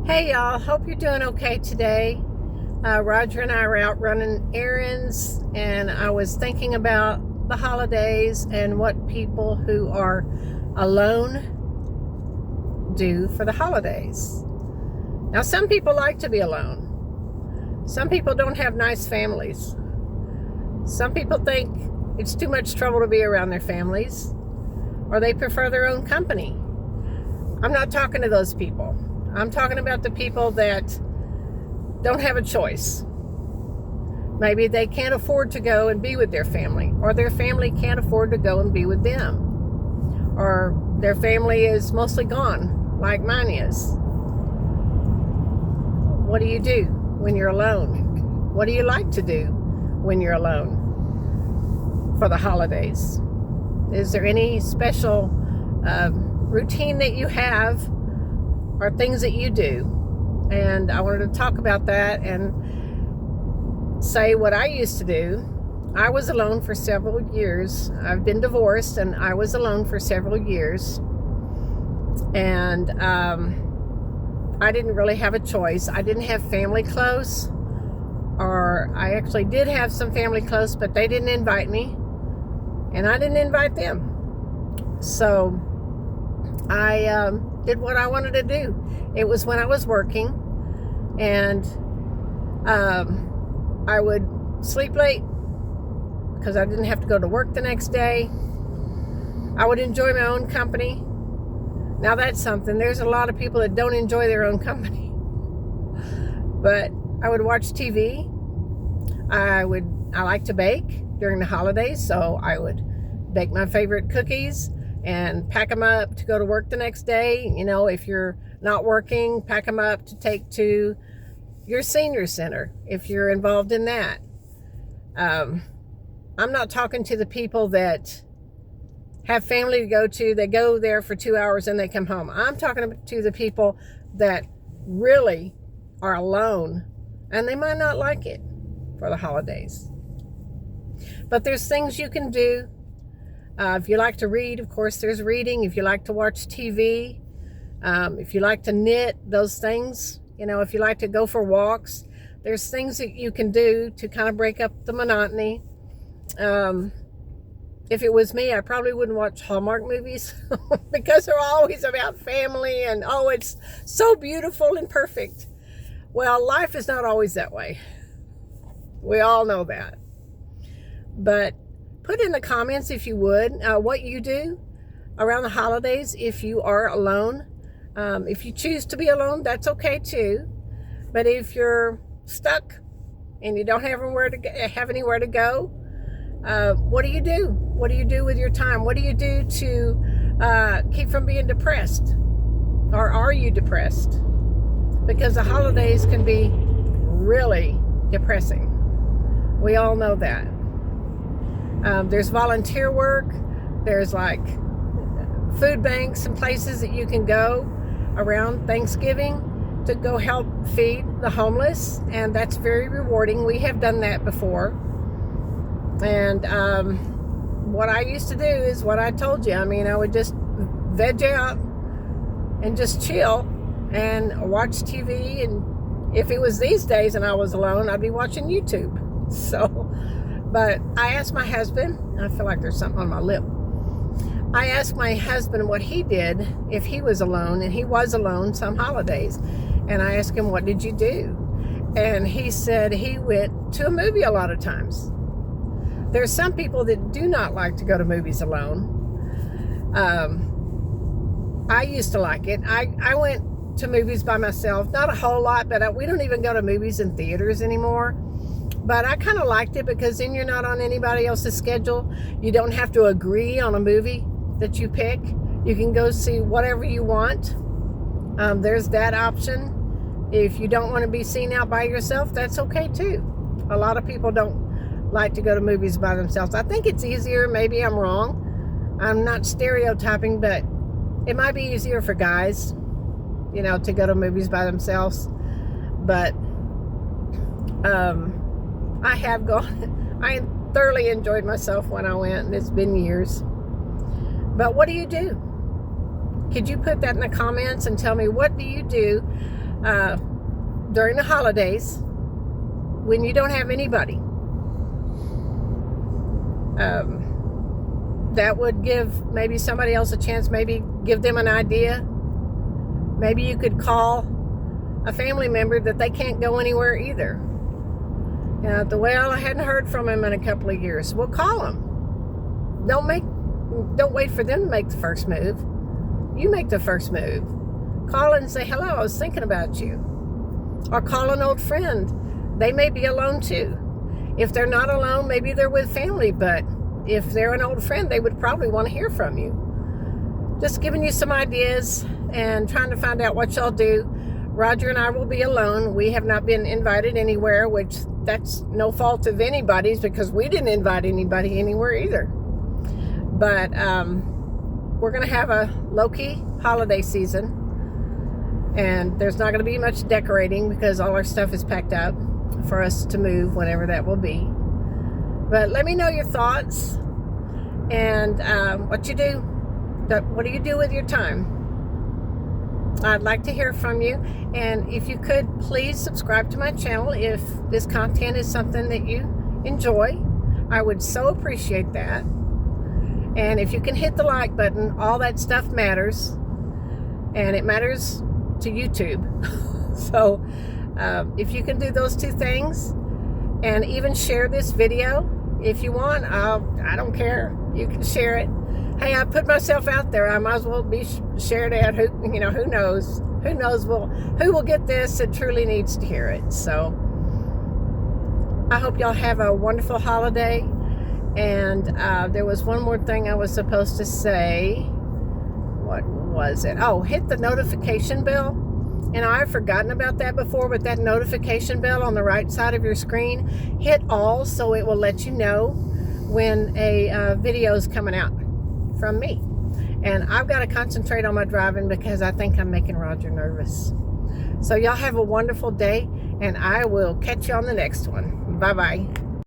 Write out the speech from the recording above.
Hey y'all, hope you're doing okay today. Roger and I were out running errands, and I was thinking about the holidays and what people who are alone do for the holidays. Now, some people like to be alone. Some people don't have nice families. Some people think it's too much trouble to be around their families, or they prefer their own company. I'm not talking to those people. I'm talking about the people that don't have a choice. Maybe they can't afford to go and be with their family, or their family can't afford to go and be with them, or their family is mostly gone, like mine is. What do you do when you're alone? What do you like to do when you're alone for the holidays? Is there any special routine that you have, or things that you do? And I wanted to talk about that and say what I used to do. I was alone for several years. I've been divorced, and I was alone for several years. And I didn't really have a choice. I didn't have family close, or I actually did have some family close, but they didn't invite me, and I didn't invite them. So I did what I wanted to do. It was when I was working, and I would sleep late because I didn't have to go to work the next day. I would enjoy my own company. Now that's something. There's a lot of people that don't enjoy their own company. But I would watch TV. I like to bake during the holidays, so I would bake my favorite cookies and pack them up to go to work the next day. You know, if you're not working, pack them up to take to your senior center if you're involved in that. I'm not talking to the people that have family to go to. They go there for 2 hours and they come home. I'm talking to the people that really are alone, and they might not like it for the holidays. But there's things you can do. If you like to read, of course, there's reading. If you like to watch TV, if you like to knit, those things, you know, if you like to go for walks, there's things that you can do to kind of break up the monotony. If it was me, I probably wouldn't watch Hallmark movies because they're always about family and, oh, it's so beautiful and perfect. Well, life is not always that way. We all know that. But put in the comments, if you would, what you do around the holidays if you are alone. If you choose to be alone, that's okay too. But if you're stuck and you don't have anywhere to go, what do you do? What do you do with your time? What do you do to keep from being depressed? Or are you depressed? Because the holidays can be really depressing. We all know that. There's volunteer work. There's like food banks and places that you can go around Thanksgiving to go help feed the homeless, and that's very rewarding. We have done that before. And what I used to do is what I told you. I mean, I would just veg out and just chill and watch TV. And if it was these days and I was alone, I'd be watching YouTube. So, but I asked my husband, I feel like there's something on my lip. I asked my husband what he did if he was alone, and he was alone some holidays. And I asked him, what did you do? And he said he went to a movie a lot of times. There's some people that do not like to go to movies alone. I used to like it. I went to movies by myself, not a whole lot, but we don't even go to movies in theaters anymore. But I kind of liked it because then you're not on anybody else's schedule. You don't have to agree on a movie that you pick. You can go see whatever you want. There's that option. If you don't want to be seen out by yourself, that's okay too. A lot of people don't like to go to movies by themselves. I think it's easier. Maybe I'm wrong. I'm not stereotyping, but it might be easier for guys, you know, to go to movies by themselves. But I have gone. I thoroughly enjoyed myself when I went, and it's been years. But what do you do? Could you put that in the comments and tell me, what do you do during the holidays when you don't have anybody. That would give maybe somebody else a chance, maybe give them an idea. Maybe you could call a family member that they can't go anywhere either. Well, I hadn't heard from him in a couple of years. Well, call them. Don't wait for them to make the first move. You make the first move. Call and say, hello, I was thinking about you. Or call an old friend. They may be alone too. If they're not alone, maybe they're with family, but if they're an old friend, they would probably want to hear from you. Just giving you some ideas and trying to find out what y'all do. Roger and I will be alone. We have not been invited anywhere, which that's no fault of anybody's because we didn't invite anybody anywhere either. But we're going to have a low-key holiday season, and there's not going to be much decorating because all our stuff is packed up for us to move whenever that will be. But let me know your thoughts and what you do. What do you do with your time? I'd like to hear from you. And if you could, please subscribe to my channel if this content is something that you enjoy. I would so appreciate that. And if you can hit the like button, all that stuff matters. And it matters to YouTube. So if you can do those two things and even share this video if you want, I don't care. You can share it. Hey, I put myself out there. I might as well be shared out. Who knows? Who knows? Who will get this and truly needs to hear it? So I hope y'all have a wonderful holiday. And there was one more thing I was supposed to say. What was it? Oh, hit the notification bell. And I've forgotten about that before, but that notification bell on the right side of your screen, hit all so it will let you know when a video is coming out from me. And I've got to concentrate on my driving because I think I'm making Roger nervous. So y'all have a wonderful day, and I will catch you on the next one. Bye-bye.